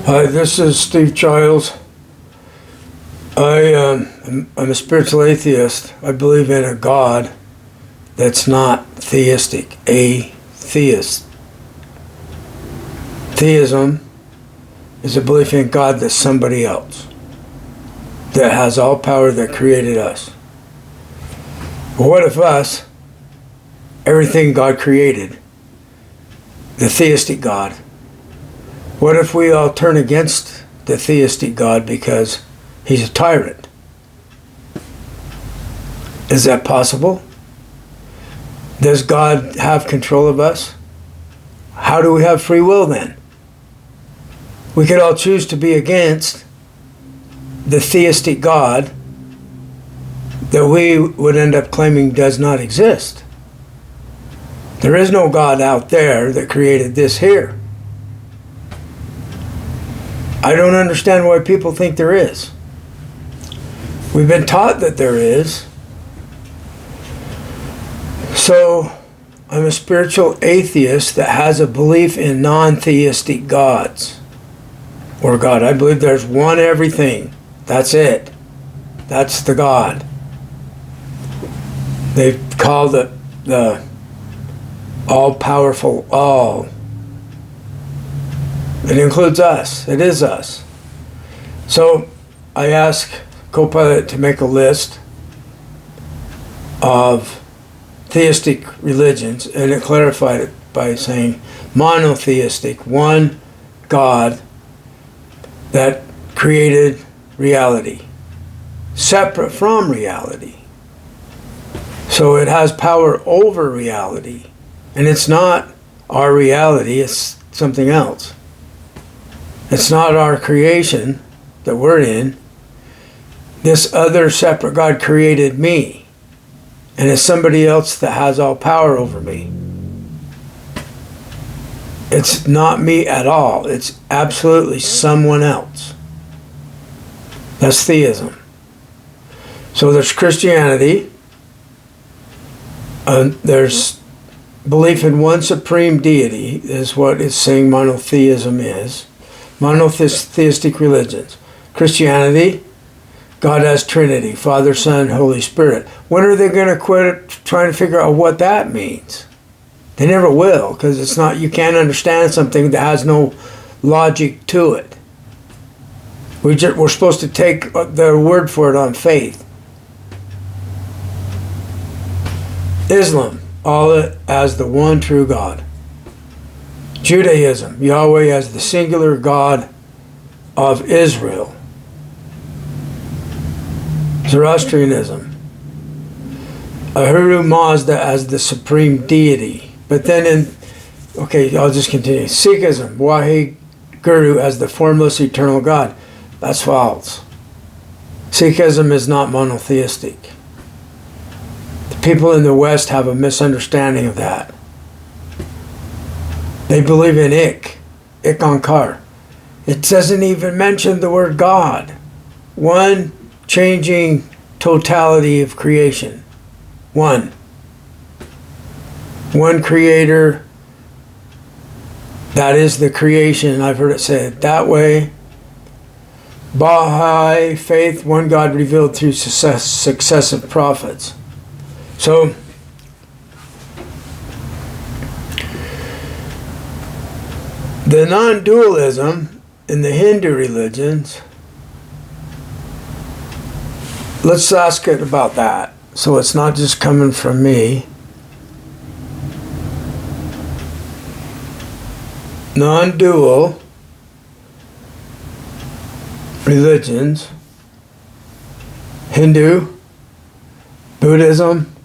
Hi, this is Steve Childs. I'm a spiritual atheist. I believe in a God that's not theistic, atheist. Theism is a belief in God that's somebody else, that has all power, that created us. But what if us, everything God created, the theistic God, what if we all turn against the theistic God because he's a tyrant? Is that possible? Does God have control of us? How do we have free will then? We could all choose to be against the theistic God that we would end up claiming does not exist. There is no God out there that created this here. I don't understand why people think there is. We've been taught that there is. So I'm a spiritual atheist that has a belief in non-theistic gods. Or God. I believe there's one everything. That's it. That's the God. They've called it the all-powerful all. It includes us. It is us. So I asked Copilot to make a list of theistic religions, and it clarified it by saying monotheistic, one God that created reality, separate from reality. So it has power over reality, and it's not our reality, it's something else. It's not our creation that we're in. This other separate God created me, and it's somebody else that has all power over me. It's not me at all. It's absolutely someone else. That's theism. So there's Christianity. There's belief in one supreme deity is what it's saying monotheism is. Monotheistic religions. Christianity, God has Trinity, Father, Son, Holy Spirit. When are they going to quit trying to figure out what that means? They never will, because it's not. You can't understand something that has no logic to it. We're supposed to take their word for it on faith. Islam, Allah as the one true God. Judaism, Yahweh as the singular God of Israel. Zoroastrianism, Ahura Mazda as the supreme deity. But then I'll just continue. Sikhism, Waheguru as the formless eternal God. That's false. Sikhism is not monotheistic. The people in the West have a misunderstanding of that. They believe in Ik-Onkar. It doesn't even mention the word God. One changing totality of creation. One creator. That is the creation. I've heard it said that way. Baha'i faith, one God revealed through successive prophets. So the non-dualism in the Hindu religions, let's ask it about that. So it's not just coming from me. Non-dual religions, Hindu, Buddhism,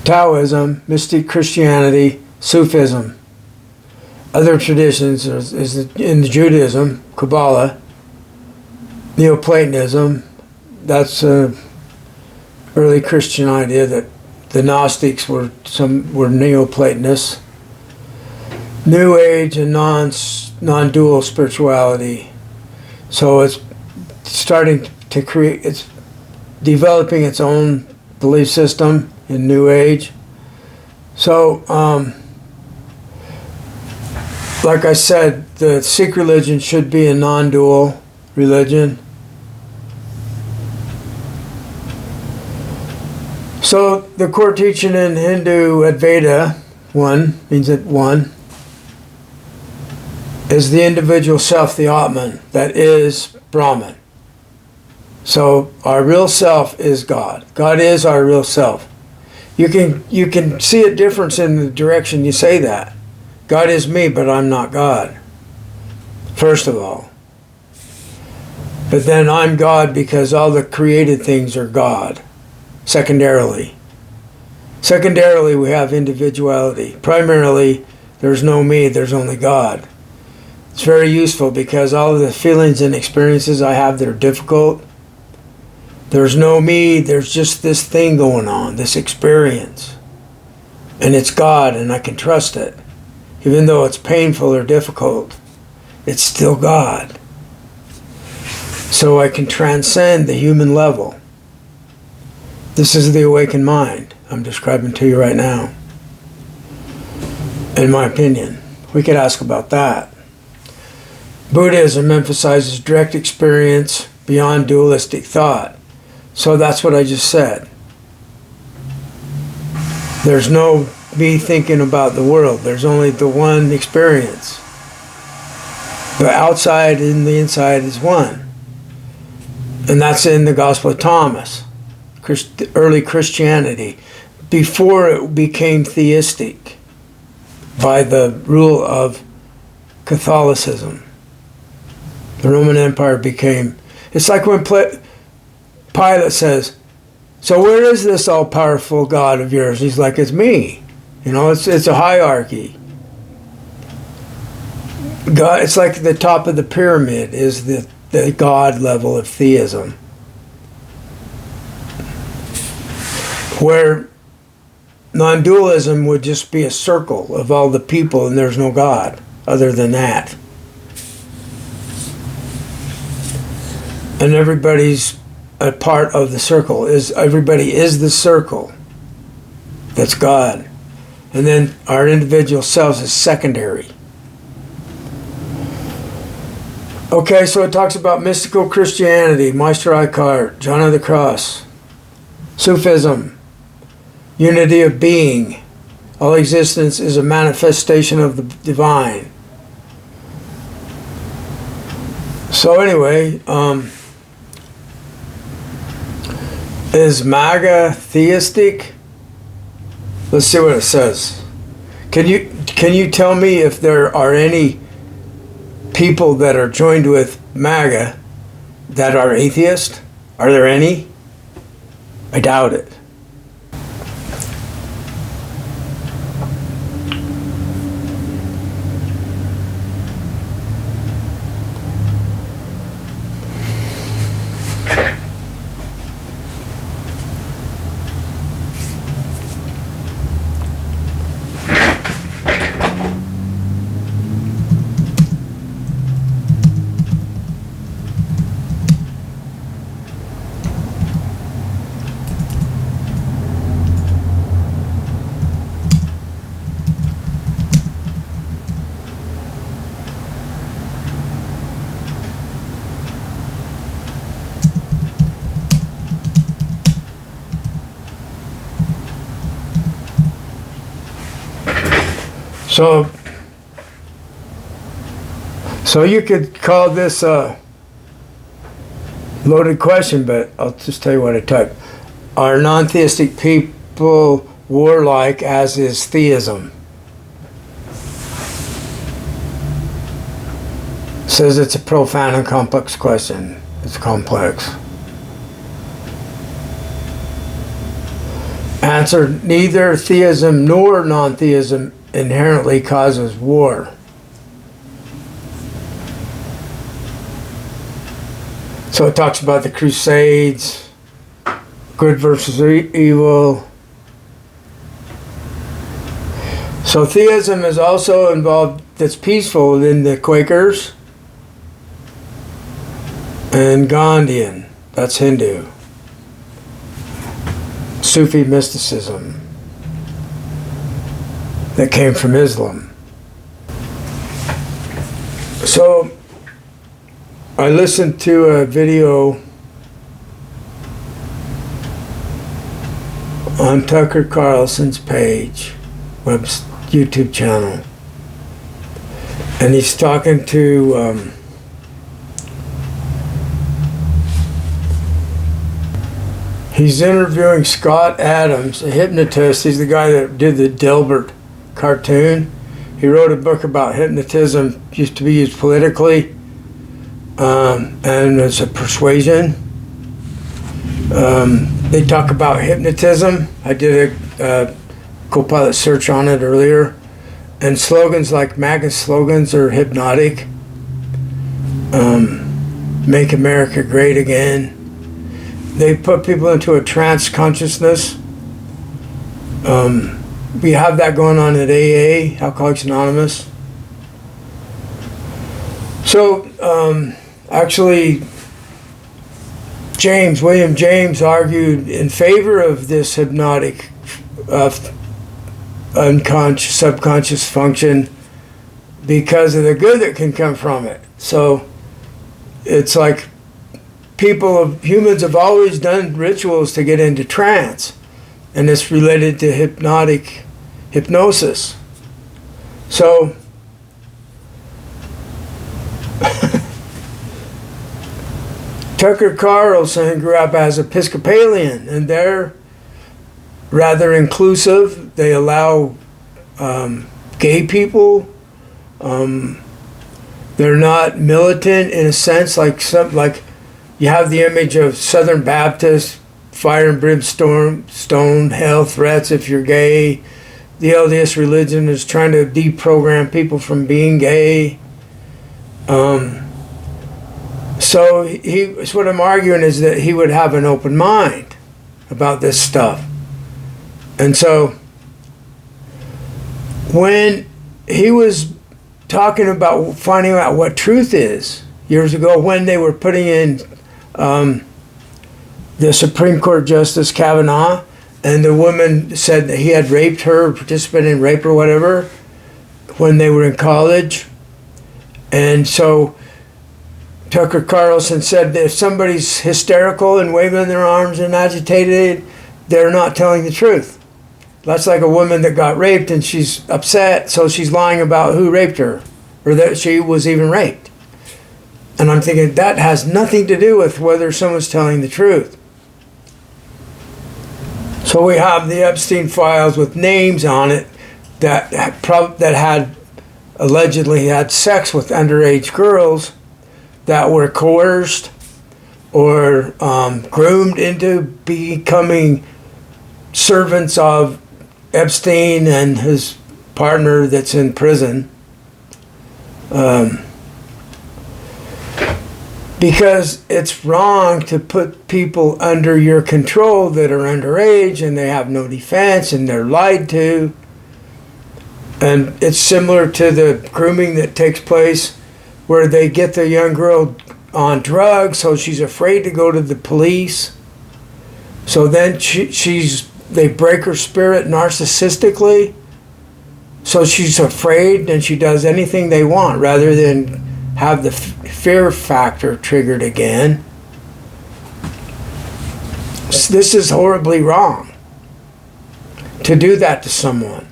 Taoism, mystic Christianity, Sufism. Other traditions is in Judaism, Kabbalah, Neoplatonism. That's an early Christian idea that the Gnostics were Neoplatonists. New Age and non-dual spirituality. So it's starting to create, it's developing its own belief system in New Age. So like I said, the Sikh religion should be a non-dual religion. So the core teaching in Hindu Advaita, one, means that one, is the individual self, the Atman, that is Brahman. So our real self is God. God is our real self. You can see a difference in the direction you say that. God is me, but I'm not God. First of all. But then I'm God because all the created things are God. Secondarily. Secondarily, we have individuality. Primarily, there's no me, there's only God. It's very useful because all of the feelings and experiences I have that are difficult, there's no me, there's just this thing going on, this experience. And it's God, and I can trust it. Even though it's painful or difficult, it's still God. So I can transcend the human level. This is the awakened mind I'm describing to you right now. In my opinion. We could ask about that. Buddhism emphasizes direct experience beyond dualistic thought. So that's what I just said. There's no me thinking about the world. There's only the one experience. The outside and the inside is one. And that's in the Gospel of Thomas, early Christianity, before it became theistic by the rule of Catholicism. The Roman Empire became, it's like when Pilate says, so where is this all-powerful God of yours? He's like, it's me. You know, it's a hierarchy. God, it's like the top of the pyramid is the God level of theism. Where non-dualism would just be a circle of all the people and there's no God other than that. And everybody's a part of the circle. Everybody is the circle. That's God. And then our individual selves is secondary. Okay, so it talks about mystical Christianity, Meister Eckhart, John of the Cross, Sufism, unity of being. All existence is a manifestation of the divine. So anyway, is MAGA theistic? Let's see what it says. Can you tell me if there are any people that are joined with MAGA that are atheist? Are there any? I doubt it. So you could call this a loaded question, but I'll just tell you what I typed. Are non-theistic people warlike as is theism? It says it's a profound and complex question. It's complex. Answer, neither theism nor non-theism inherently causes war. So it talks about the Crusades, good versus evil. So theism is also involved, that's peaceful, in the Quakers and Gandhian, that's Hindu. Sufi mysticism that came from Islam. So I listened to a video on Tucker Carlson's page, YouTube channel, and he's talking to he's interviewing Scott Adams, a hypnotist. He's the guy that did the Dilbert cartoon. He wrote a book about hypnotism, used to be used politically, and as a persuasion. They talk about hypnotism. I did a Copilot search on it earlier. And slogans like MAGA slogans are hypnotic. Make America Great Again. They put people into a trance consciousness. We have that going on at AA, Alcoholics Anonymous. So, actually, William James argued in favor of this hypnotic unconscious, subconscious function because of the good that can come from it. So it's like humans have always done rituals to get into trance, and it's related to hypnosis. So Tucker Carlson grew up as Episcopalian, and they're rather inclusive. They allow gay people. They're not militant in a sense, like you have the image of Southern Baptists, fire and brimstone, hell threats if you're gay. The LDS religion is trying to deprogram people from being gay. So what I'm arguing is that he would have an open mind about this stuff. And so when he was talking about finding out what truth is years ago, when they were putting in the Supreme Court Justice Kavanaugh, and the woman said that he had raped her, participated in rape or whatever, when they were in college. And so Tucker Carlson said that if somebody's hysterical and waving their arms and agitated, they're not telling the truth. That's like a woman that got raped and she's upset, so she's lying about who raped her, or that she was even raped. And I'm thinking that has nothing to do with whether someone's telling the truth. So we have the Epstein files with names on it that had allegedly had sex with underage girls that were coerced or groomed into becoming servants of Epstein and his partner that's in prison. Because it's wrong to put people under your control that are underage and they have no defense and they're lied to. And it's similar to the grooming that takes place where they get the young girl on drugs, so she's afraid to go to the police. So then they break her spirit narcissistically. So she's afraid and she does anything they want rather than have the fear factor triggered again. This is horribly wrong to do that to someone.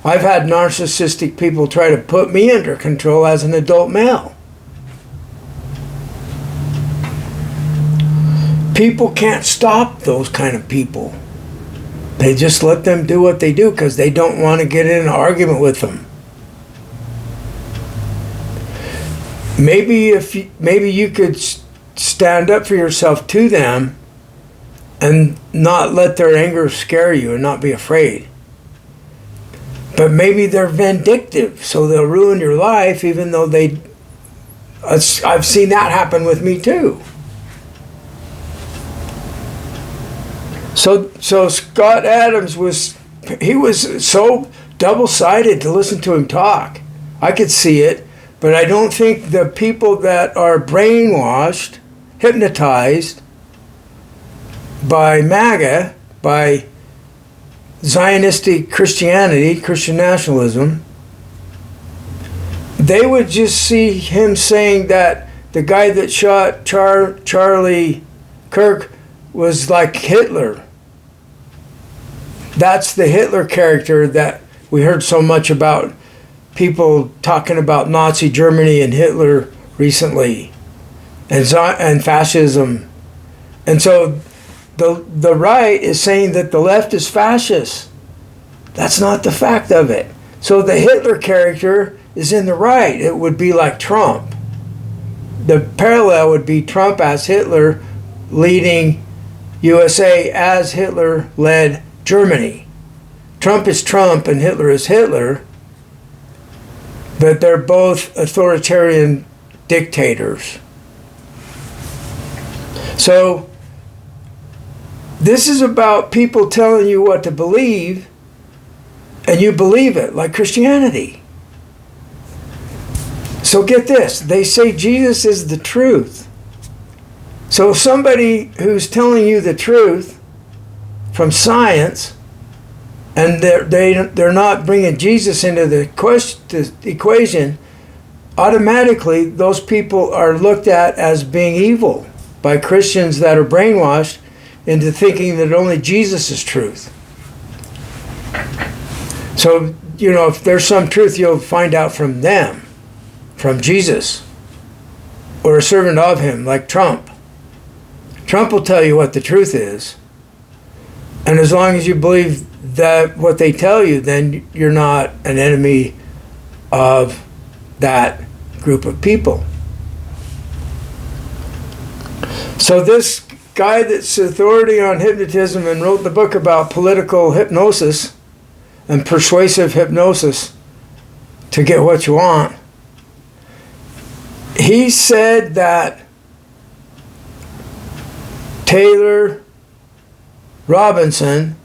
I've had narcissistic people try to put me under control as an adult male. People can't stop those kind of people. They just let them do what they do because they don't want to get in an argument with them. Maybe you could stand up for yourself to them and not let their anger scare you and not be afraid. But maybe they're vindictive, so they'll ruin your life even though I've seen that happen with me too. So Scott Adams was so double-sided to listen to him talk. I could see it, but I don't think the people that are brainwashed, hypnotized by MAGA, by Zionistic Christianity, Christian nationalism, they would just see him saying that the guy that shot Charlie Kirk was like Hitler. That's the Hitler character that we heard so much about, people talking about Nazi Germany and Hitler recently, and fascism. And so the right is saying that the left is fascist. That's not the fact of it. So the Hitler character is in the right. It would be like Trump. The parallel would be Trump as Hitler leading USA as Hitler led Germany. Trump is Trump and Hitler is Hitler, but they're both authoritarian dictators. So this is about people telling you what to believe, and you believe it, like Christianity. So get this, they say Jesus is the truth. So somebody who's telling you the truth from science, and they're not bringing Jesus into the equation, automatically those people are looked at as being evil by Christians that are brainwashed into thinking that only Jesus is truth. So, if there's some truth, you'll find out from them, from Jesus, or a servant of him, like Trump. Trump will tell you what the truth is. And as long as you believe that what they tell you, then you're not an enemy of that group of people. So this guy that's authority on hypnotism and wrote the book about political hypnosis and persuasive hypnosis to get what you want, he said that Taylor Robinson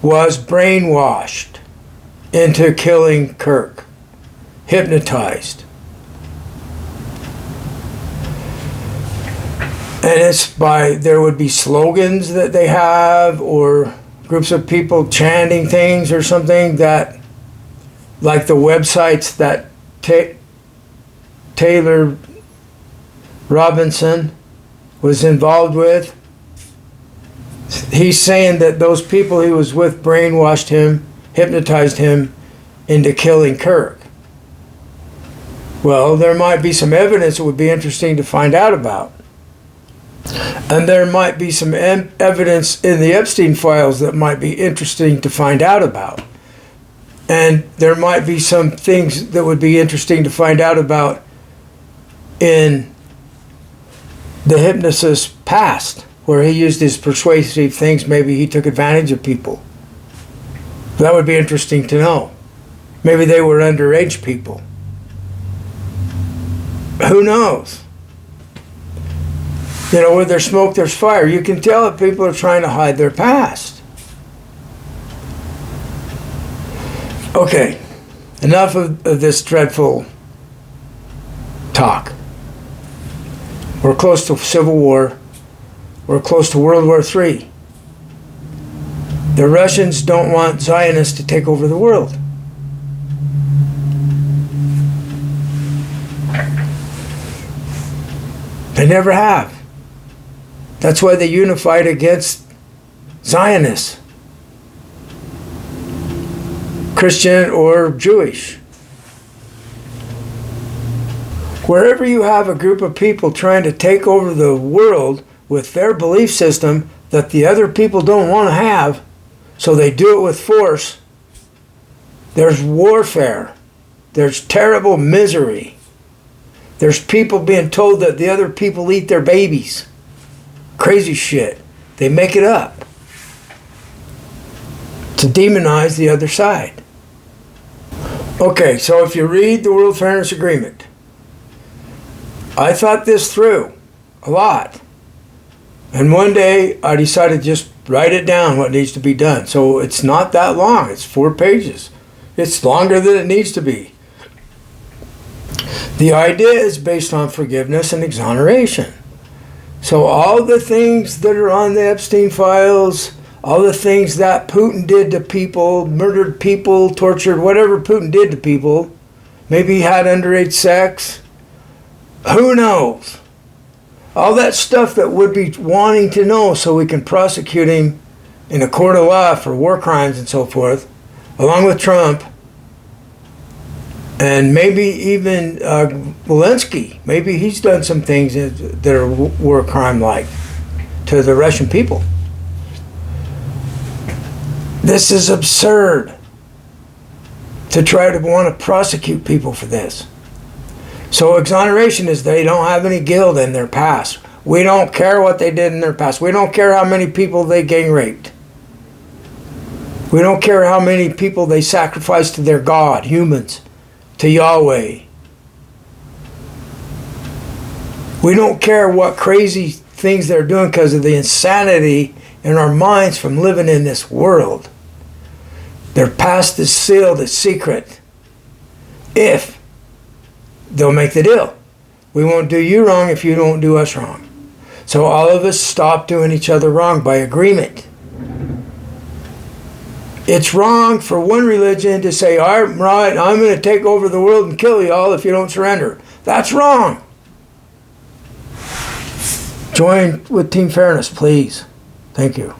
was brainwashed into killing Kirk, hypnotized. And it's there would be slogans that they have, or groups of people chanting things or something, that, like the websites that Taylor Robinson was involved with. He's saying that those people he was with brainwashed him, hypnotized him into killing Kirk. Well, there might be some evidence that would be interesting to find out about. And there might be some evidence in the Epstein files that might be interesting to find out about. And there might be some things that would be interesting to find out about in the hypnotist's past, where he used his persuasive things. Maybe he took advantage of people. That would be interesting to know. Maybe they were underage people. Who knows? Where there's smoke, there's fire. You can tell that people are trying to hide their past. Okay, enough of this dreadful talk. We're close to civil war. We're close to World War III. The Russians don't want Zionists to take over the world. They never have. That's why they unified against Zionists, Christian or Jewish. Wherever you have a group of people trying to take over the world with their belief system that the other people don't want to have, so they do it with force, there's warfare. There's terrible misery. There's people being told that the other people eat their babies. Crazy shit. They make it up to demonize the other side. Okay, so if you read the World Fairness Agreement, I thought this through a lot. And one day I decided to just write it down, what needs to be done. So it's not that long. It's 4 pages. It's longer than it needs to be. The idea is based on forgiveness and exoneration. So all the things that are on the Epstein files, all the things that Putin did to people, murdered people, tortured, whatever Putin did to people, Maybe he had underage sex. Who knows? All that stuff that we'd be wanting to know so we can prosecute him in a court of law for war crimes and so forth, along with Trump, and maybe even Zelensky. Maybe he's done some things that are war crime-like to the Russian people. This is absurd to try to want to prosecute people for this. So exoneration is they don't have any guilt in their past. We don't care what they did in their past. We don't care how many people they gang raped. We don't care how many people they sacrificed to their God, humans, to Yahweh. We don't care what crazy things they're doing because of the insanity in our minds from living in this world. Their past is sealed, it's secret. If they'll make the deal. We won't do you wrong if you don't do us wrong. So all of us stop doing each other wrong by agreement. It's wrong for one religion to say, all right, I'm going to take over the world and kill you all if you don't surrender. That's wrong. Join with Team Fairness, please. Thank you.